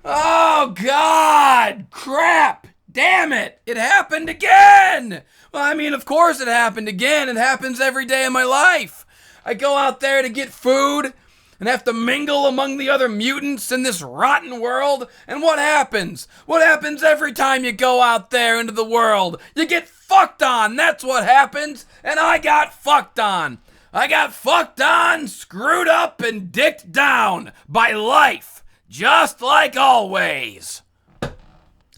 Oh, God! Crap! Damn it! It happened again! Well, I mean, of course it happened again. It happens every day of my life. I go out there to get food and have to mingle among the other mutants in this rotten world. And what happens? What happens every time you go out there into the world? You get fucked on. That's what happens. And I got fucked on. I got fucked on, screwed up, and dicked down by life. Just like always.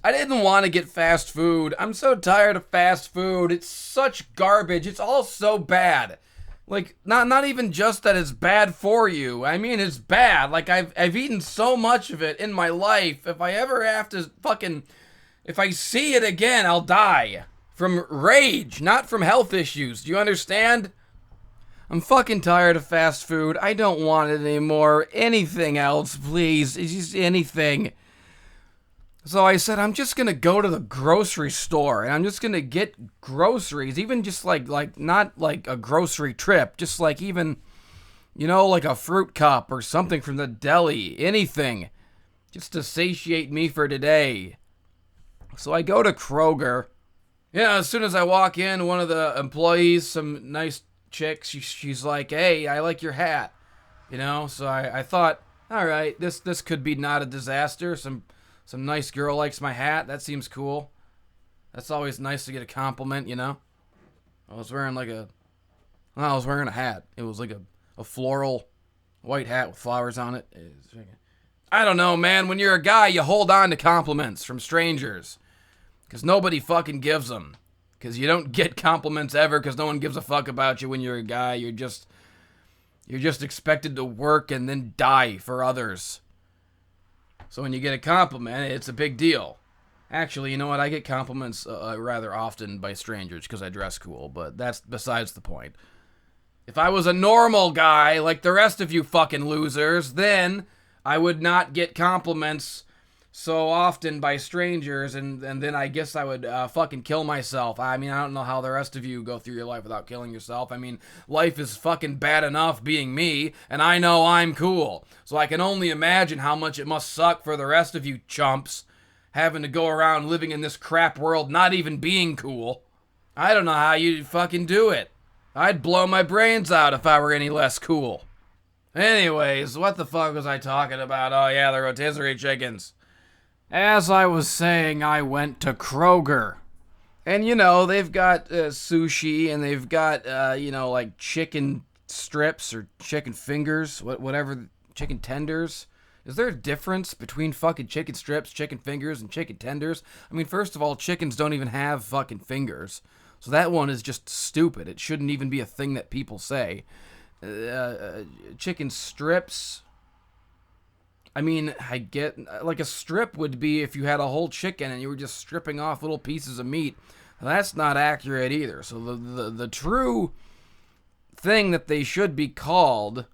I didn't want to get fast food. I'm so tired of fast food. It's such garbage. It's all so bad. Like, not even just that it's bad for you. I mean, it's bad. Like, I've eaten so much of it in my life. If I ever have to if I see it again, I'll die. From rage, not from health issues. Do you understand? I'm fucking tired of fast food. I don't want it anymore. Anything else, please. It's just anything. So I said, I'm just gonna go to the grocery store and I'm just gonna get groceries, even just like not like a grocery trip, just like even, like a fruit cup or something from the deli, anything, just to satiate me for today. So I go to Kroger. As soon as I walk in, one of the employees, some nice chick, she's like, hey, I like your hat, So I thought, all right, this could be not a disaster. Some nice girl likes my hat. That seems cool. That's always nice to get a compliment, I was wearing a hat. It was like a floral white hat with flowers on it. I don't know, man. When you're a guy, you hold on to compliments from strangers. Because nobody fucking gives them. Because you don't get compliments ever because no one gives a fuck about you when you're a guy. You're just expected to work and then die for others. So when you get a compliment, it's a big deal. Actually, you know what? I get compliments rather often by strangers because I dress cool, but that's besides the point. If I was a normal guy like the rest of you fucking losers, then I would not get compliments so often by strangers, and then I guess I would fucking kill myself. I mean, I don't know how the rest of you go through your life without killing yourself. I mean, life is fucking bad enough being me, and I know I'm cool. So I can only imagine how much it must suck for the rest of you chumps, having to go around living in this crap world not even being cool. I don't know how you fucking do it. I'd blow my brains out if I were any less cool. Anyways, what the fuck was I talking about? Oh yeah, the rotisserie chickens. As I was saying, I went to Kroger. And, they've got sushi, and they've got, like chicken strips or chicken fingers, whatever, chicken tenders. Is there a difference between fucking chicken strips, chicken fingers, and chicken tenders? I mean, first of all, chickens don't even have fucking fingers. So that one is just stupid. It shouldn't even be a thing that people say. Chicken strips... I mean, I get, like a strip would be if you had a whole chicken and you were just stripping off little pieces of meat. That's not accurate either. So the true thing that they should be called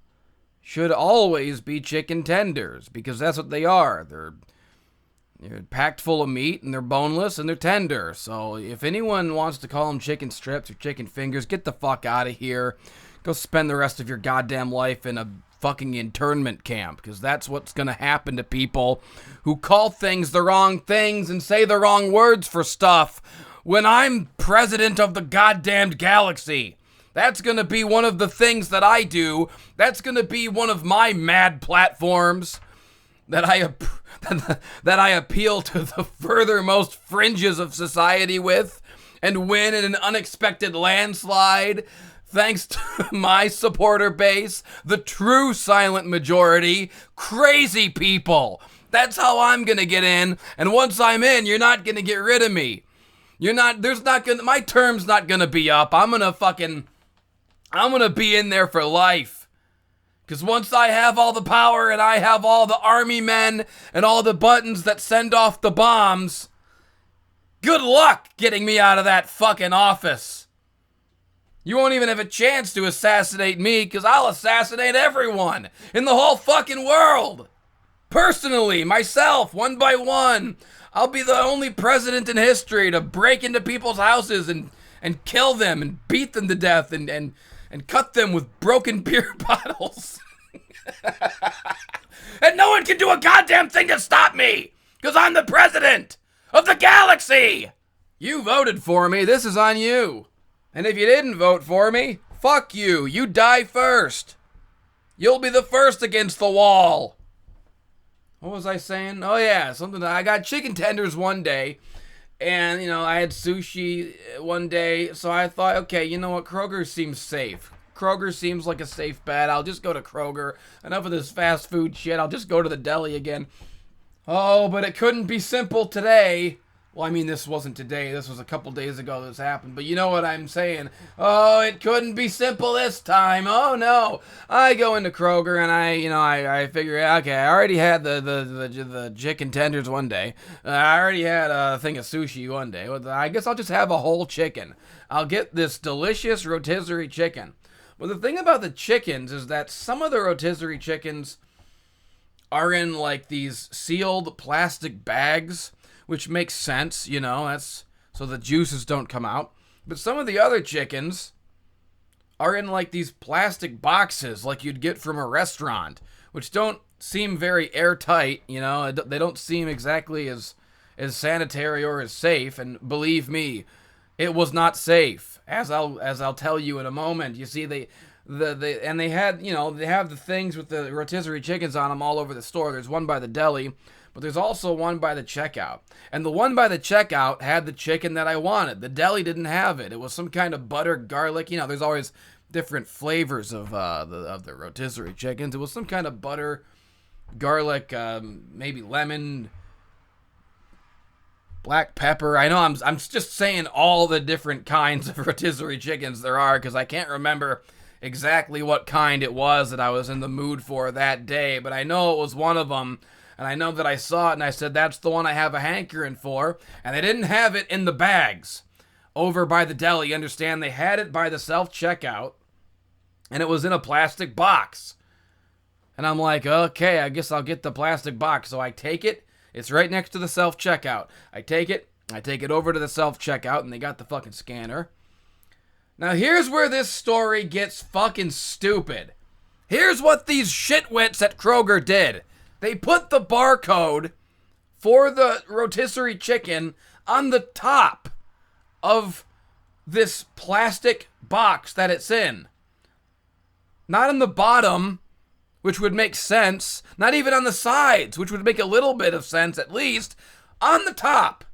should always be chicken tenders, because that's what they are. They're packed full of meat, and they're boneless, and they're tender. So if anyone wants to call them chicken strips or chicken fingers, get the fuck out of here. Go spend the rest of your goddamn life in a fucking internment camp, because that's what's gonna happen to people who call things the wrong things and say the wrong words for stuff when I'm president of the goddamned galaxy. That's gonna be one of the things that I do. That's gonna be one of my mad platforms that I appeal to the furthermost fringes of society with and win in an unexpected landslide. Thanks to my supporter base, the true silent majority, crazy people. That's how I'm gonna get in, and once I'm in, you're not gonna get rid of me. My term's not gonna be up. I'm gonna be in there for life. Because once I have all the power and I have all the army men and all the buttons that send off the bombs, good luck getting me out of that fucking office. You won't even have a chance to assassinate me, because I'll assassinate everyone in the whole fucking world. Personally, myself, one by one. I'll be the only president in history to break into people's houses and kill them and beat them to death and cut them with broken beer bottles. And no one can do a goddamn thing to stop me, because I'm the president of the galaxy. You voted for me. This is on you. And if you didn't vote for me, fuck you. You die first. You'll be the first against the wall. What was I saying? Oh, yeah, something. I got chicken tenders one day. And, I had sushi one day. So I thought, okay, you know what? Kroger seems safe. Kroger seems like a safe bet. I'll just go to Kroger. Enough of this fast food shit. I'll just go to the deli again. Oh, but it couldn't be simple today. Well, I mean, this wasn't today. This was a couple days ago this happened. But you know what I'm saying. Oh, it couldn't be simple this time. Oh, no. I go into Kroger and I figure, okay, I already had the chicken tenders one day. I already had a thing of sushi one day. I guess I'll just have a whole chicken. I'll get this delicious rotisserie chicken. But the thing about the chickens is that some of the rotisserie chickens are in like these sealed plastic bags, which makes sense, that's so the juices don't come out. But some of the other chickens are in like these plastic boxes like you'd get from a restaurant, which don't seem very airtight, they don't seem exactly as sanitary or as safe. And believe me, it was not safe, as I'll tell you in a moment. You see, they had, they have the things with the rotisserie chickens on them all over the store. There's one by the deli, but there's also one by the checkout. And the one by the checkout had the chicken that I wanted. The deli didn't have it. It was some kind of butter garlic. There's always different flavors of the rotisserie chickens. It was some kind of butter garlic, maybe lemon, black pepper. I know I'm just saying all the different kinds of rotisserie chickens there are, because I can't remember exactly what kind it was that I was in the mood for that day, but I know it was one of them. And I know that I saw it and I said, that's the one I have a hankering for. And they didn't have it in the bags over by the deli. You understand? They had it by the self-checkout. And it was in a plastic box. And I'm like, okay, I guess I'll get the plastic box. So I take it. It's right next to the self-checkout. I take it over to the self-checkout, and they got the fucking scanner. Now here's where this story gets fucking stupid. Here's what these shitwits at Kroger did. They put the barcode for the rotisserie chicken on the top of this plastic box that it's in. Not on the bottom, which would make sense. Not even on the sides, which would make a little bit of sense at least. On the top.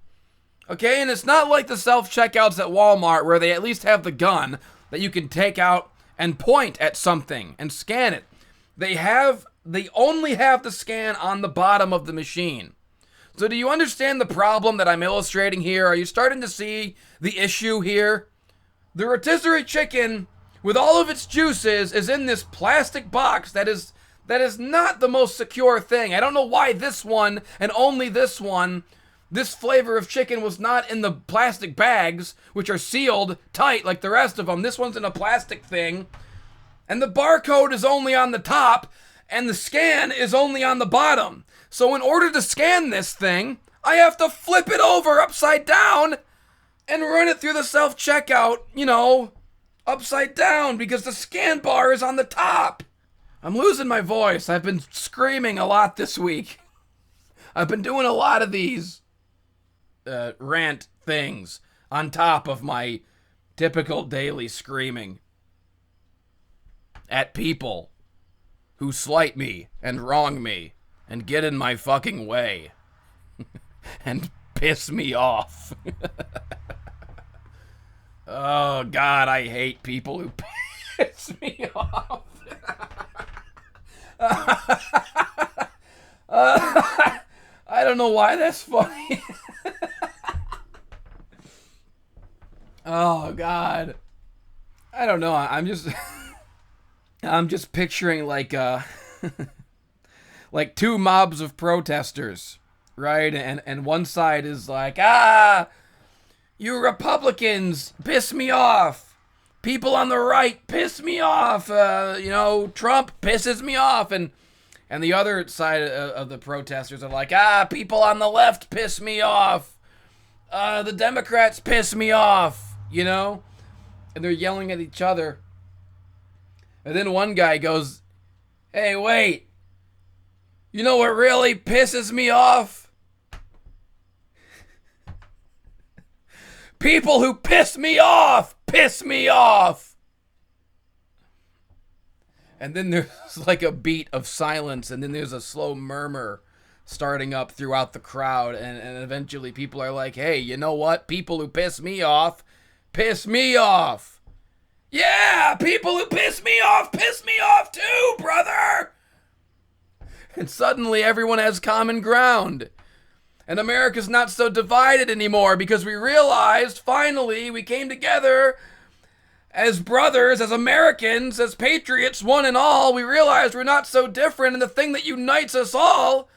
Okay, and it's not like the self-checkouts at Walmart where they at least have the gun that you can take out and point at something and scan it. They only have the scan on the bottom of the machine. So do you understand the problem that I'm illustrating here? Are you starting to see the issue here? The rotisserie chicken, with all of its juices, is in this plastic box that is not the most secure thing. I don't know why this one, and only this one, this flavor of chicken was not in the plastic bags, which are sealed tight like the rest of them. This one's in a plastic thing, and the barcode is only on the top, and the scan is only on the bottom. So in order to scan this thing, I have to flip it over upside down and run it through the self-checkout, upside down, because the scan bar is on the top. I'm losing my voice. I've been screaming a lot this week. I've been doing a lot of these rant things on top of my typical daily screaming at people who slight me and wrong me and get in my fucking way and piss me off. Oh, God, I hate people who piss me off. I don't know why that's funny. Oh, God. I don't know. I'm just picturing like like two mobs of protesters, right? And one side is like, you Republicans piss me off. People on the right piss me off. Trump pisses me off. And the other side of the protesters are like, people on the left piss me off. The Democrats piss me off, And they're yelling at each other. And then one guy goes, Hey, wait. You know what really pisses me off? People who piss me off. And then there's like a beat of silence, and then there's a slow murmur starting up throughout the crowd, and eventually people are like, hey, you know what? People who piss me off. Yeah, people who piss me off too, brother! And suddenly everyone has common ground. And America's not so divided anymore because we realized, finally, we came together as brothers, as Americans, as patriots, one and all. We realized we're not so different, and the thing that unites us all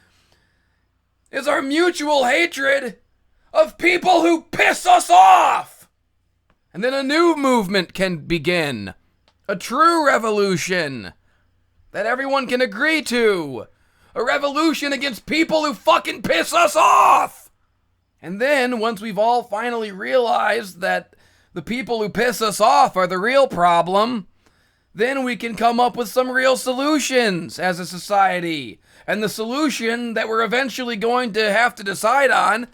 is our mutual hatred of people who piss us off. And then a new movement can begin. A true revolution that everyone can agree to. A revolution against people who fucking piss us off. And then, once we've all finally realized that the people who piss us off are the real problem, then we can come up with some real solutions as a society. And the solution that we're eventually going to have to decide on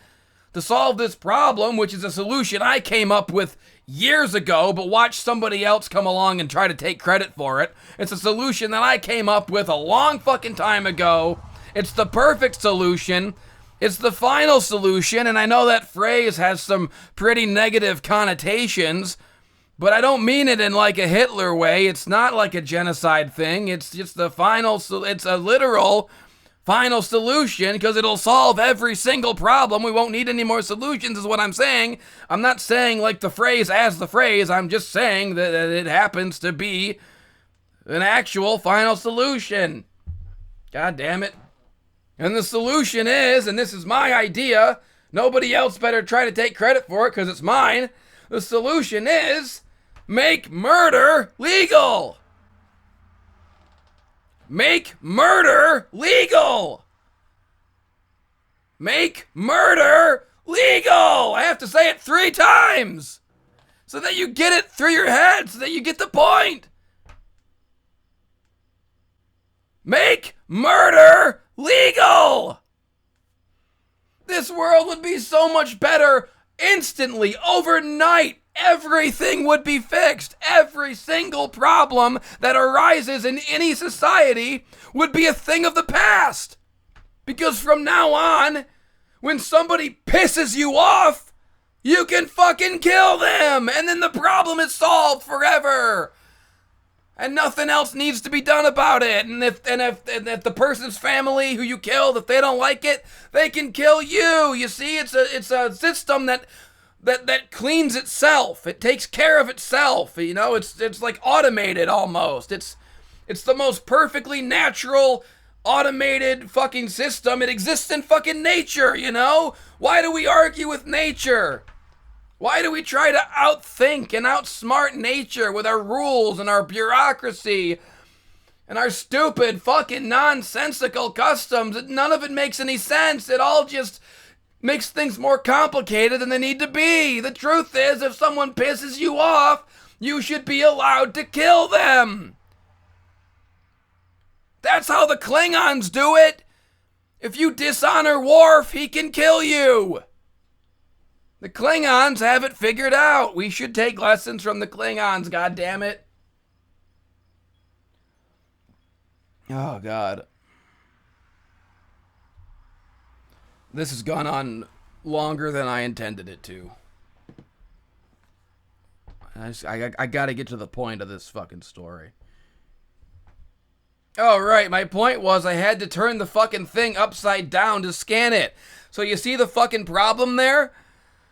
to solve this problem, which is a solution I came up with years ago, but watched somebody else come along and try to take credit for it. It's a solution that I came up with a long fucking time ago. It's the perfect solution. It's the final solution, and I know that phrase has some pretty negative connotations, but I don't mean it in like a Hitler way. It's not like a genocide thing. It's just the final, it's a literal final solution because it'll solve every single problem. We won't need any more solutions is what I'm saying. I'm not saying like the phrase as the phrase. I'm just saying that it happens to be an actual final solution. God damn it. And the solution is, and this is my idea, nobody else better try to take credit for it because it's mine. The solution is make murder legal. Make murder legal. Make murder legal. I have to say it 3 times so that you get it through your head, so that you get the point. Make murder legal. This world would be so much better instantly, overnight. Everything would be fixed. Every single problem that arises in any society would be a thing of the past. Because from now on, when somebody pisses you off, you can fucking kill them. And then the problem is solved forever. And nothing else needs to be done about it. And if the person's family who you killed, if they don't like it, they can kill you. You see, it's a system that cleans itself. It takes care of itself. You know, it's like automated almost. It's the most perfectly natural, automated fucking system. It exists in fucking nature, you know? Why do we argue with nature? Why do we try to outthink and outsmart nature with our rules and our bureaucracy and our stupid fucking nonsensical customs? None of it makes any sense. It all just makes things more complicated than they need to be. The truth is, if someone pisses you off, you should be allowed to kill them. That's how the Klingons do it. If you dishonor Worf, he can kill you. The Klingons have it figured out. We should take lessons from the Klingons, goddammit. Oh, God. This has gone on longer than I intended it to. I gotta get to the point of this fucking story. Oh, right. My point was I had to turn the fucking thing upside down to scan it. So you see the fucking problem there?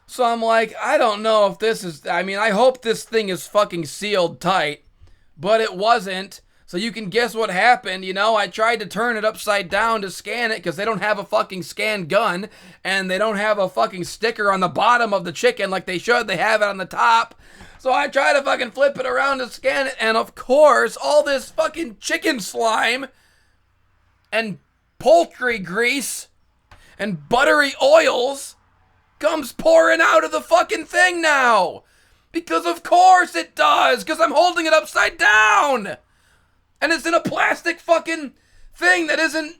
So I'm like, I don't know if this is... I mean, I hope this thing is fucking sealed tight. But it wasn't. So you can guess what happened, you know? I tried to turn it upside down to scan it because they don't have a fucking scan gun. And they don't have a fucking sticker on the bottom of the chicken like they should. They have it on the top. So I try to fucking flip it around to scan it. And of course, all this fucking chicken slime and poultry grease and buttery oils comes pouring out of the fucking thing now. Because of course it does. Because I'm holding it upside down. And it's in a plastic fucking thing that isn't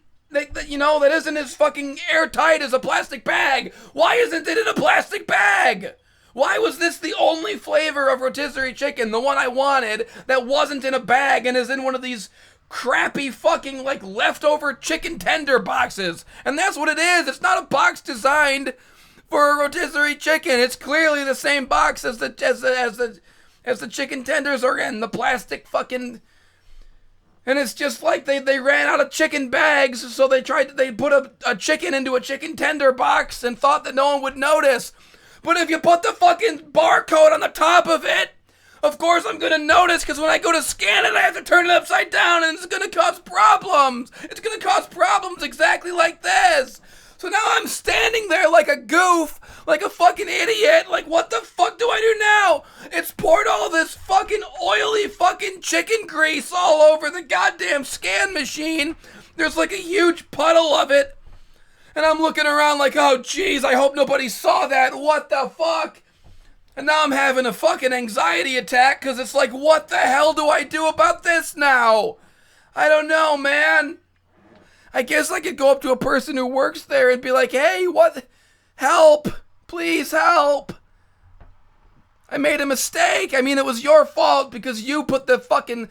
as fucking airtight as a plastic bag. Why isn't it in a plastic bag? Why was this the only flavor of rotisserie chicken, the one I wanted, that wasn't in a bag and is in one of these crappy fucking like leftover chicken tender boxes? And that's what it is. It's not a box designed for a rotisserie chicken. It's clearly the same box as the chicken tenders are in, the plastic fucking. And it's just like they ran out of chicken bags, so they put a chicken into a chicken tender box and thought that no one would notice. But if you put the fucking barcode on the top of it, of course I'm gonna notice, because when I go to scan it, I have to turn it upside down, and it's gonna cause problems. It's gonna cause problems exactly like this. So now I'm standing there like a goof, like a fucking idiot. Like, what the fuck do I do now? It's poured all this fucking oily fucking chicken grease all over the goddamn scan machine. There's like a huge puddle of it. And I'm looking around like, oh jeez, I hope nobody saw that. What the fuck? And now I'm having a fucking anxiety attack, because it's like, what the hell do I do about this now? I don't know, man. I guess I could go up to a person who works there and be like, hey, what? Help. Please help. I made a mistake. I mean, it was your fault because you put the fucking,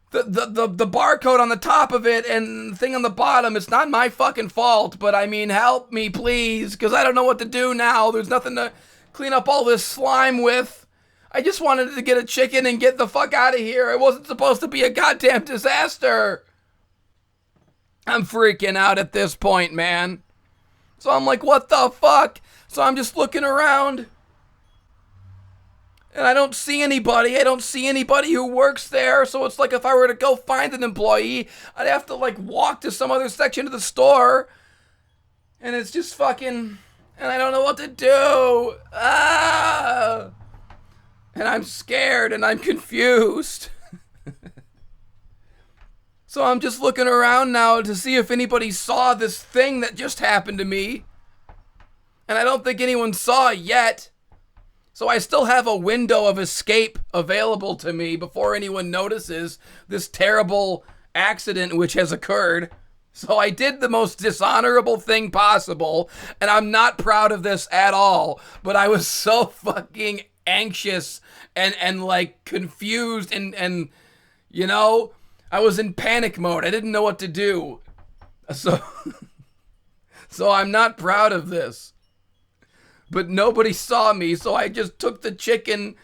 the barcode on the top of it and the thing on the bottom. It's not my fucking fault, but I mean, help me, please, because I don't know what to do now. There's nothing to clean up all this slime with. I just wanted to get a chicken and get the fuck out of here. It wasn't supposed to be a goddamn disaster. I'm freaking out at this point, man. So I'm like, what the fuck? So I'm just looking around. And I don't see anybody. I don't see anybody who works there. So it's like if I were to go find an employee, I'd have to like walk to some other section of the store. And it's just fucking... And I don't know what to do. Ah! And I'm scared and I'm confused. So I'm just looking around now to see if anybody saw this thing that just happened to me. And I don't think anyone saw it yet. So I still have a window of escape available to me before anyone notices this terrible accident which has occurred. So I did the most dishonorable thing possible, and I'm not proud of this at all. But I was so fucking anxious and like confused and you know... I was in panic mode. I didn't know what to do. So I'm not proud of this. But nobody saw me, so I just took the chicken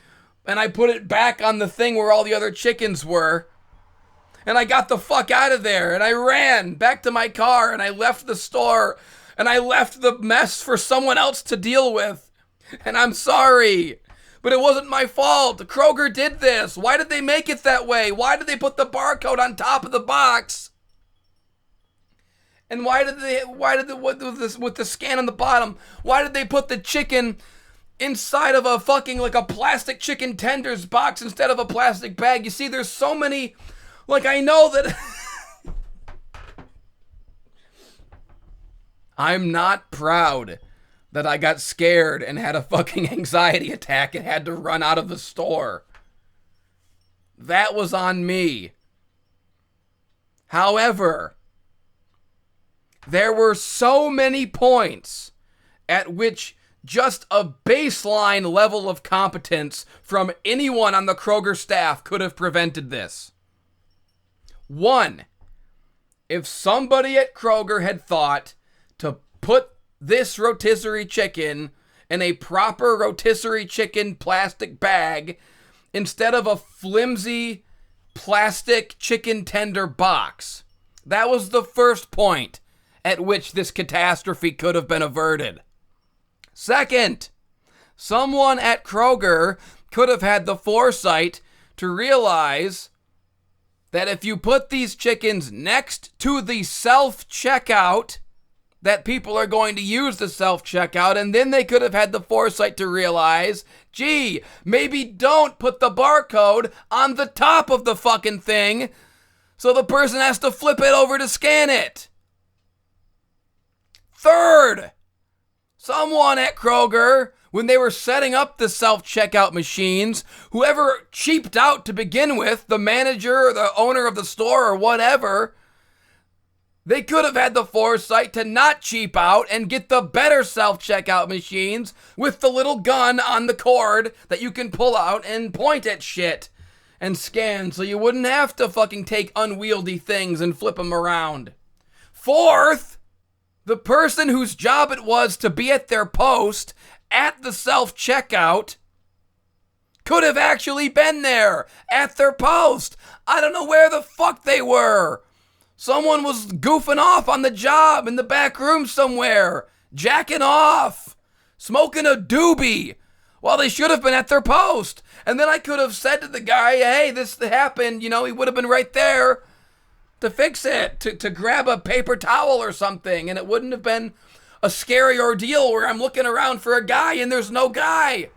and I put it back on the thing where all the other chickens were. And I got the fuck out of there, and I ran back to my car, and I left the store, and I left the mess for someone else to deal with. And I'm sorry. But it wasn't my fault. Kroger did this. Why did they make it that way? Why did they put the barcode on top of the box? And with the scan on the bottom, why did they put the chicken inside of a fucking like a plastic chicken tenders box instead of a plastic bag? You see, there's so many, like I know that I'm not proud that I got scared and had a fucking anxiety attack and had to run out of the store. That was on me. However, there were so many points at which just a baseline level of competence from anyone on the Kroger staff could have prevented this. 1, if somebody at Kroger had thought to put this rotisserie chicken in a proper rotisserie chicken plastic bag instead of a flimsy plastic chicken tender box. That was the first point at which this catastrophe could have been averted. Second, someone at Kroger could have had the foresight to realize that if you put these chickens next to the self-checkout, that people are going to use the self-checkout, and then they could have had the foresight to realize, gee, maybe don't put the barcode on the top of the fucking thing, so the person has to flip it over to scan it. Third, someone at Kroger when they were setting up the self-checkout machines, whoever cheaped out to begin with, the manager or the owner of the store or whatever, they could have had the foresight to not cheap out and get the better self-checkout machines with the little gun on the cord that you can pull out and point at shit and scan, so you wouldn't have to fucking take unwieldy things and flip them around. Fourth, the person whose job it was to be at their post at the self-checkout could have actually been there at their post. I don't know where the fuck they were. Someone was goofing off on the job in the back room somewhere, jacking off, smoking a doobie, while they should have been at their post. And then I could have said to the guy, hey, this happened, he would have been right there to fix it, to grab a paper towel or something, and it wouldn't have been a scary ordeal where I'm looking around for a guy and there's no guy.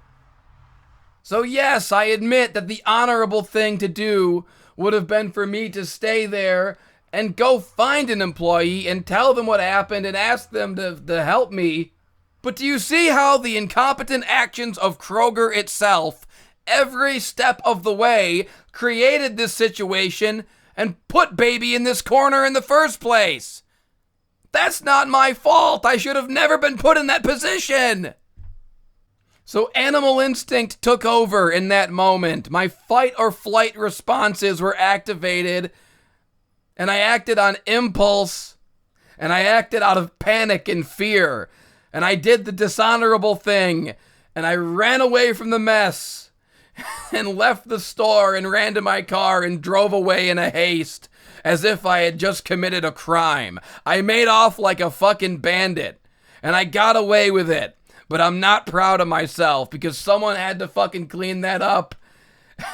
So yes, I admit that the honorable thing to do would have been for me to stay there and go find an employee and tell them what happened and ask them to help me. But do you see how the incompetent actions of Kroger itself, every step of the way, created this situation and put baby in this corner in the first place? That's not my fault. I should have never been put in that position. So animal instinct took over in that moment. My fight or flight responses were activated, and I acted on impulse, and I acted out of panic and fear, and I did the dishonorable thing, and I ran away from the mess and left the store and ran to my car and drove away in a haste as if I had just committed a crime. I made off like a fucking bandit, and I got away with it, but I'm not proud of myself because someone had to fucking clean that up,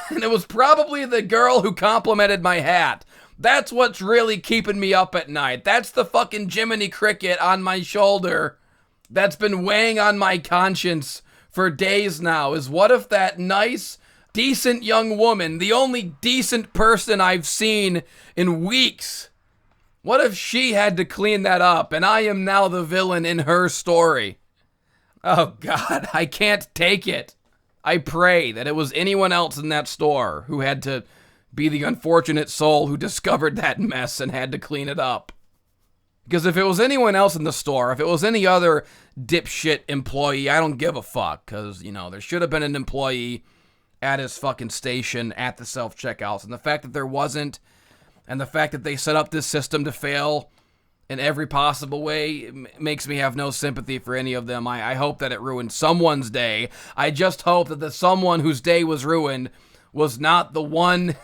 and it was probably the girl who complimented my hat. That's what's really keeping me up at night. That's the fucking Jiminy Cricket on my shoulder that's been weighing on my conscience for days now, is what if that nice, decent young woman, the only decent person I've seen in weeks, what if she had to clean that up and I am now the villain in her story? Oh God, I can't take it. I pray that it was anyone else in that store who had to be the unfortunate soul who discovered that mess and had to clean it up. Because if it was anyone else in the store, if it was any other dipshit employee, I don't give a fuck. Because, there should have been an employee at his fucking station at the self-checkouts. And the fact that there wasn't, and the fact that they set up this system to fail in every possible way makes me have no sympathy for any of them. I hope that it ruined someone's day. I just hope that the someone whose day was ruined was not the one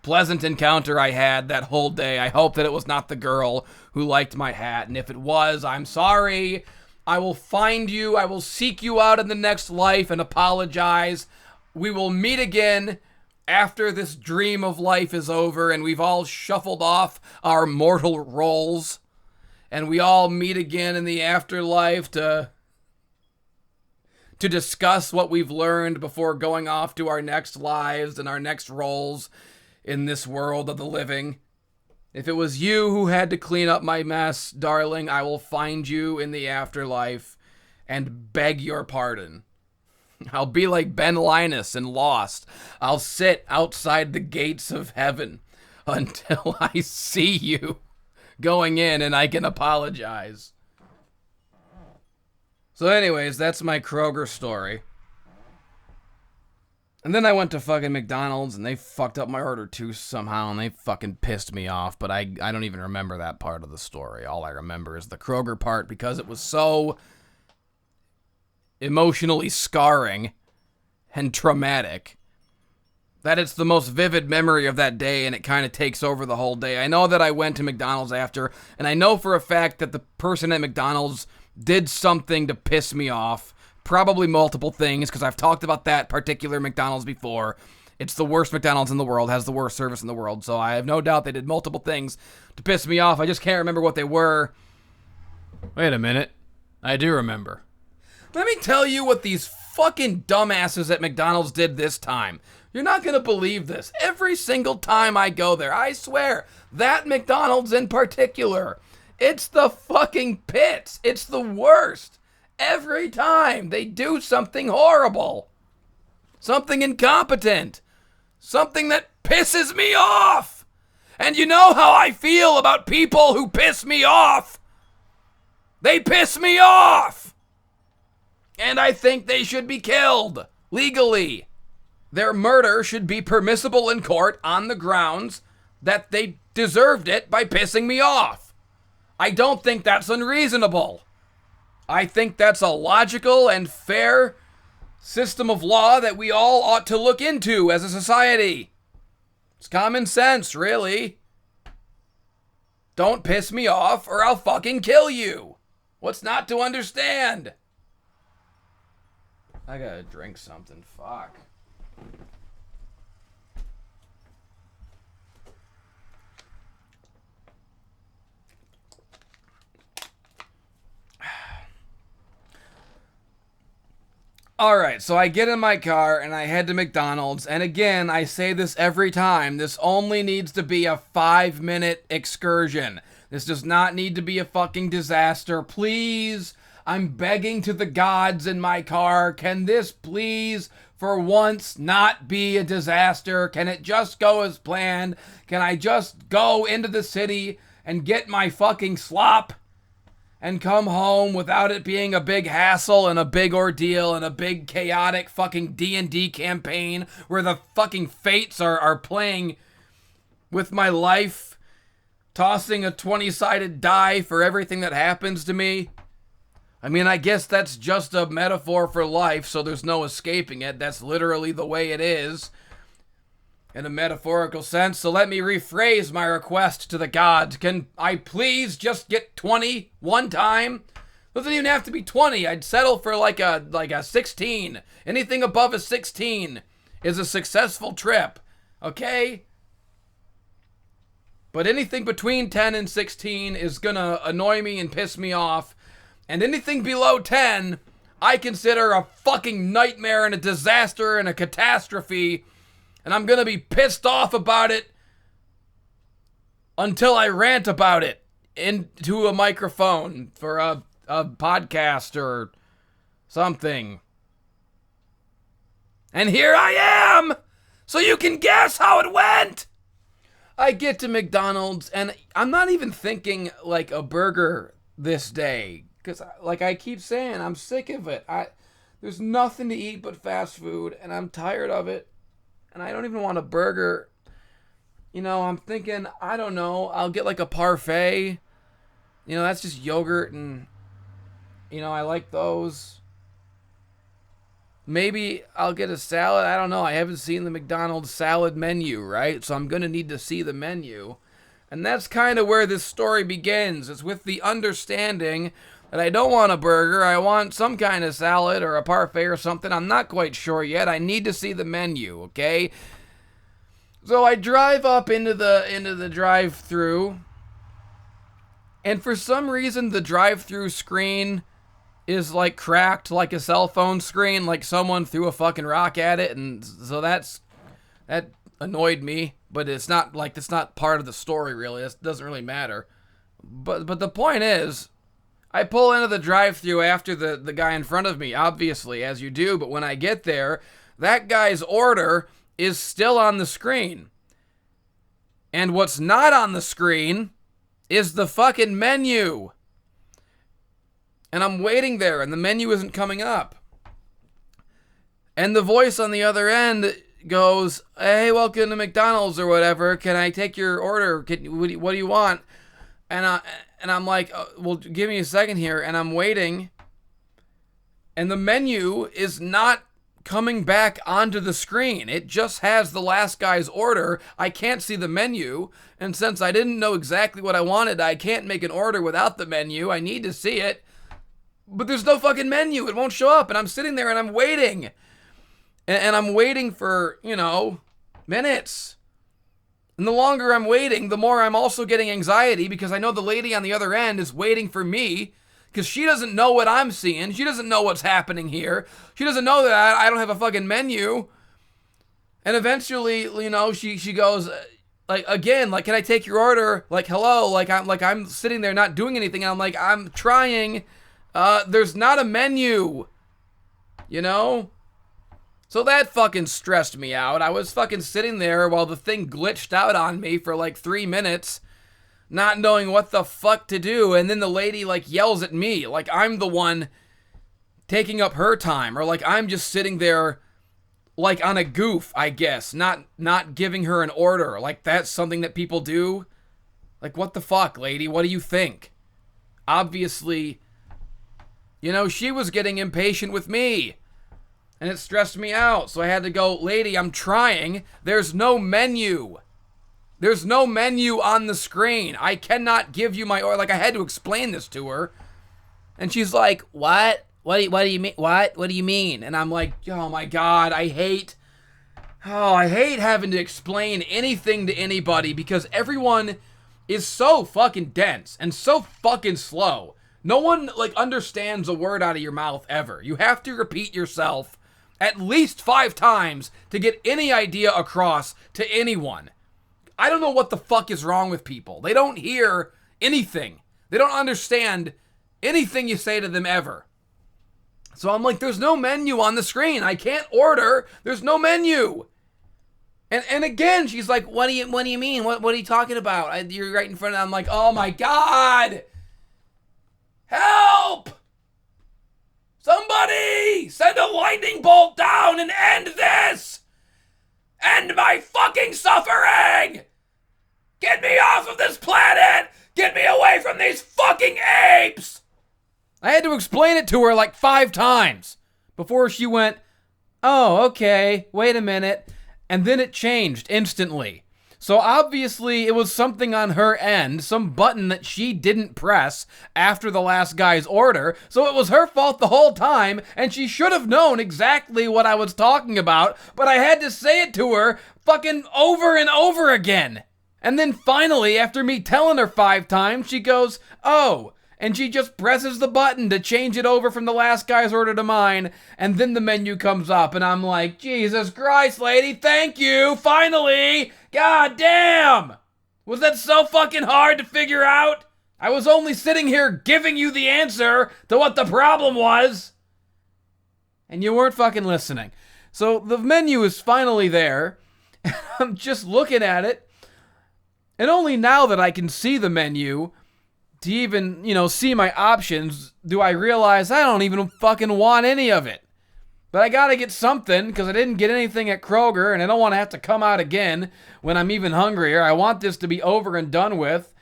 pleasant encounter I had that whole day. I hope that it was not the girl who liked my hat. And if it was, I'm sorry. I will find you. I will seek you out in the next life and apologize. We will meet again after this dream of life is over and we've all shuffled off our mortal roles. And we all meet again in the afterlife to discuss what we've learned before going off to our next lives and our next roles in this world of the living. If it was you who had to clean up my mess, darling, I will find you in the afterlife and beg your pardon. I'll be like Ben Linus in Lost. I'll sit outside the gates of heaven until I see you going in and I can apologize. So anyways, that's my Kroger story. And then I went to fucking McDonald's and they fucked up my order too somehow and they fucking pissed me off. But I don't even remember that part of the story. All I remember is the Kroger part because it was so emotionally scarring and traumatic that it's the most vivid memory of that day and it kind of takes over the whole day. I know that I went to McDonald's after and I know for a fact that the person at McDonald's did something to piss me off. Probably multiple things, because I've talked about that particular McDonald's before. It's the worst McDonald's in the world, has the worst service in the world, so I have no doubt they did multiple things to piss me off. I just can't remember what they were. Wait a minute. I do remember. Let me tell you what these fucking dumbasses at McDonald's did this time. You're not going to believe this. Every single time I go there, I swear, that McDonald's in particular, it's the fucking pits. It's the worst. Every time they do something horrible, something incompetent, something that pisses me off. And you know how I feel about people who piss me off. They piss me off. And I think they should be killed legally. Their murder should be permissible in court on the grounds that they deserved it by pissing me off. I don't think that's unreasonable. I think that's a logical and fair system of law that we all ought to look into as a society. It's common sense, really. Don't piss me off or I'll fucking kill you. What's not to understand? I gotta drink something. Fuck. Alright, so I get in my car and I head to McDonald's, and again, I say this every time, this only needs to be a 5-minute excursion. This does not need to be a fucking disaster. Please, I'm begging to the gods in my car, can this please, for once, not be a disaster? Can it just go as planned? Can I just go into the city and get my fucking slop and come home without it being a big hassle and a big ordeal and a big chaotic fucking D&D campaign where the fucking fates are playing with my life, tossing a 20-sided die for everything that happens to me? I mean, I guess that's just a metaphor for life, so there's no escaping it. That's literally the way it is, in a metaphorical sense. So let me rephrase my request to the gods. Can I please just get 20 one time? Doesn't even have to be 20. I'd settle for like a 16. Anything above a 16 is a successful trip, okay? But anything between 10 and 16 is gonna annoy me and piss me off. And anything below 10, I consider a fucking nightmare and a disaster and a catastrophe. And I'm going to be pissed off about it until I rant about it into a microphone for a podcast or something. And here I am! So you can guess how it went! I get to McDonald's and I'm not even thinking like a burger this day. Because like I keep saying, I'm sick of it. There's nothing to eat but fast food and I'm tired of it. And I don't even want a burger. You know, I'm thinking, I don't know, I'll get like a parfait. You know, that's just yogurt and, you know, I like those. Maybe I'll get a salad. I don't know. I haven't seen the McDonald's salad menu, right? So I'm going to need to see the menu. And that's kind of where this story begins. It's with the understanding that I don't want a burger. I want some kind of salad or a parfait or something. I'm not quite sure yet. I need to see the menu, okay? So I drive up into the drive-thru, and for some reason the drive-thru screen is like cracked like a cell phone screen, like someone threw a fucking rock at it, and so that annoyed me. But it's not part of the story really. It doesn't really matter. But the point is, I pull into the drive-thru after the guy in front of me, obviously, as you do, but when I get there, that guy's order is still on the screen. And what's not on the screen is the fucking menu. And I'm waiting there, and the menu isn't coming up. And the voice on the other end goes, "Hey, welcome to McDonald's," or whatever. "Can I take your order? What do you want?" And I'm like, "Well, give me a second here." And I'm waiting. And the menu is not coming back onto the screen. It just has the last guy's order. I can't see the menu. And since I didn't know exactly what I wanted, I can't make an order without the menu. I need to see it. But there's no fucking menu. It won't show up. And I'm sitting there and I'm waiting. And I'm waiting for, minutes. And the longer I'm waiting, the more I'm also getting anxiety because I know the lady on the other end is waiting for me because she doesn't know what I'm seeing. She doesn't know what's happening here. She doesn't know that I don't have a fucking menu. And eventually, she goes, can I take your order? Like, hello, I'm sitting there not doing anything. And I'm like, I'm trying. There's not a menu, you know? So that fucking stressed me out. I was fucking sitting there while the thing glitched out on me for like 3 minutes, not knowing what the fuck to do, and then the lady like yells at me like I'm the one taking up her time, or like I'm just sitting there like on a goof, I guess, not giving her an order. Like that's something that people do. Like what the fuck, lady? What do you think? Obviously, you know, she was getting impatient with me. And it stressed me out. So I had to go, lady, I'm trying. There's no menu. There's no menu on the screen. I cannot give you my order. Like I had to explain this to her. And she's like, what? What do you mean? What do you mean? And I'm like, oh my God, I hate having to explain anything to anybody because everyone is so fucking dense and so fucking slow. No one like understands a word out of your mouth ever. You have to repeat yourself at least 5 times to get any idea across to anyone. I don't know what the fuck is wrong with people. They don't hear anything. They don't understand anything you say to them ever. So I'm like, there's no menu on the screen. I can't order. There's no menu. And again, she's like, what do you mean? What are you talking about? You're right in front of me. I'm like, oh my God. Help! Somebody send a lightning bolt down and end this! End my fucking suffering! Get me off of this planet! Get me away from these fucking apes! I had to explain it to her like 5 times before she went, oh, okay, wait a minute. And then it changed instantly. So obviously it was something on her end, some button that she didn't press after the last guy's order. So it was her fault the whole time, and she should have known exactly what I was talking about, but I had to say it to her fucking over and over again. And then finally, after me telling her 5 times, she goes, oh, and she just presses the button to change it over from the last guy's order to mine, and then the menu comes up, and I'm like, Jesus Christ, lady, thank you, finally! God damn! Was that so fucking hard to figure out? I was only sitting here giving you the answer to what the problem was, and you weren't fucking listening. So the menu is finally there, and I'm just looking at it, and only now that I can see the menu to even, see my options, do I realize I don't even fucking want any of it. But I gotta get something, because I didn't get anything at Kroger, and I don't want to have to come out again when I'm even hungrier. I want this to be over and done with.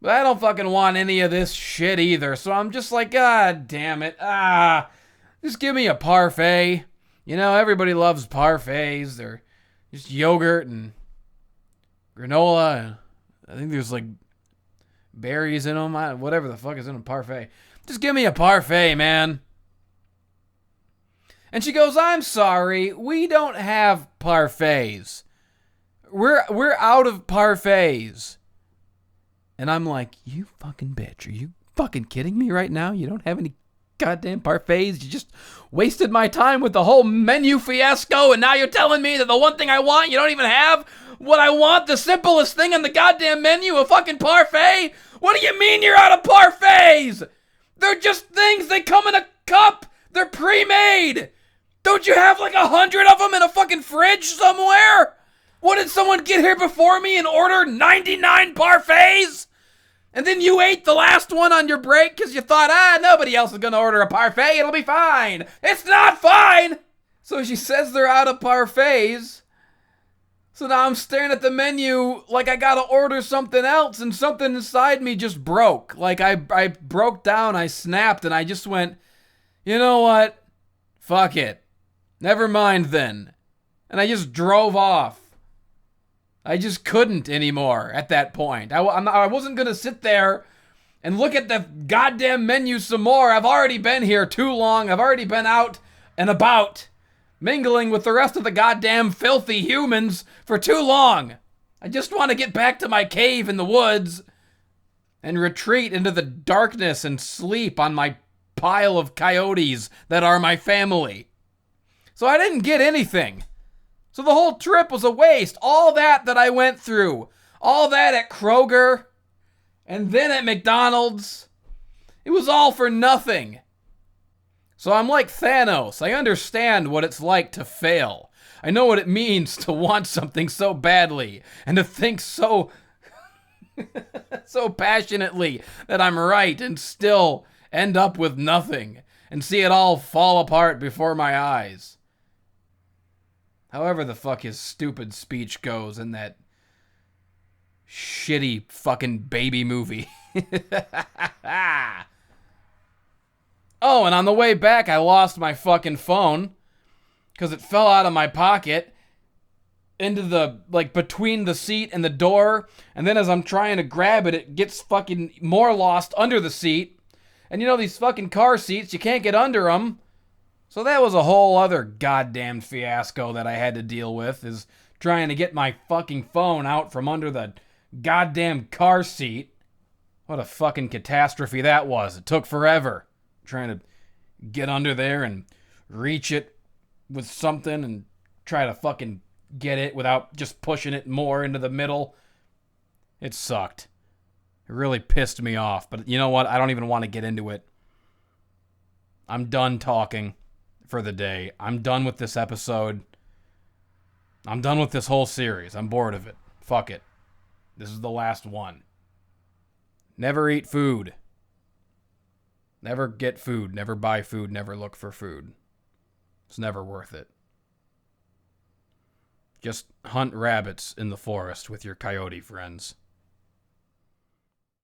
But I don't fucking want any of this shit either, so I'm just like, God damn it. Just give me a parfait. Everybody loves parfaits. They're just yogurt and granola. I think there's like berries in them, whatever the fuck is in a parfait. Just give me a parfait, man. And she goes, I'm sorry, we don't have parfaits. We're out of parfaits. And I'm like, you fucking bitch, are you fucking kidding me right now? You don't have any goddamn parfaits? You just wasted my time with the whole menu fiasco, and now you're telling me that the one thing I want, you don't even have what I want, the simplest thing on the goddamn menu, a fucking parfait? What do you mean you're out of parfaits? They're just things, they come in a cup, they're pre-made. Don't you have like 100 of them in a fucking fridge somewhere? What, did someone get here before me and order 99 parfaits? And then you ate the last one on your break because you thought, nobody else is going to order a parfait, it'll be fine. It's not fine! So she says they're out of parfaits. So now I'm staring at the menu like I gotta order something else, and something inside me just broke. Like I broke down, I snapped, and I just went, you know what? Fuck it. Never mind then. And I just drove off. I just couldn't anymore at that point. I wasn't gonna sit there and look at the goddamn menu some more. I've already been here too long. I've already been out and about, mingling with the rest of the goddamn filthy humans for too long. I just want to get back to my cave in the woods and retreat into the darkness and sleep on my pile of coyotes that are my family. So I didn't get anything. So the whole trip was a waste. All that I went through, all that at Kroger, and then at McDonald's, It was all for nothing. So I'm like Thanos. I understand what it's like to fail. I know what it means to want something so badly and to think so so passionately that I'm right and still end up with nothing and see it all fall apart before my eyes. However the fuck his stupid speech goes in that shitty fucking baby movie. Oh, and on the way back, I lost my fucking phone because it fell out of my pocket into the, like, between the seat and the door. And then as I'm trying to grab it, it gets fucking more lost under the seat. And you know, these fucking car seats, you can't get under them. So that was a whole other goddamn fiasco that I had to deal with, is trying to get my fucking phone out from under the goddamn car seat. What a fucking catastrophe that was. It took forever. Trying to get under there and reach it with something and try to fucking get it without just pushing it more into the middle. It sucked. It really pissed me off. But you know what? I don't even want to get into it. I'm done talking for the day. I'm done with this episode. I'm done with this whole series. I'm bored of it. Fuck it. This is the last one. Never eat food. Never get food, never buy food, never look for food. It's never worth it. Just hunt rabbits in the forest with your coyote friends.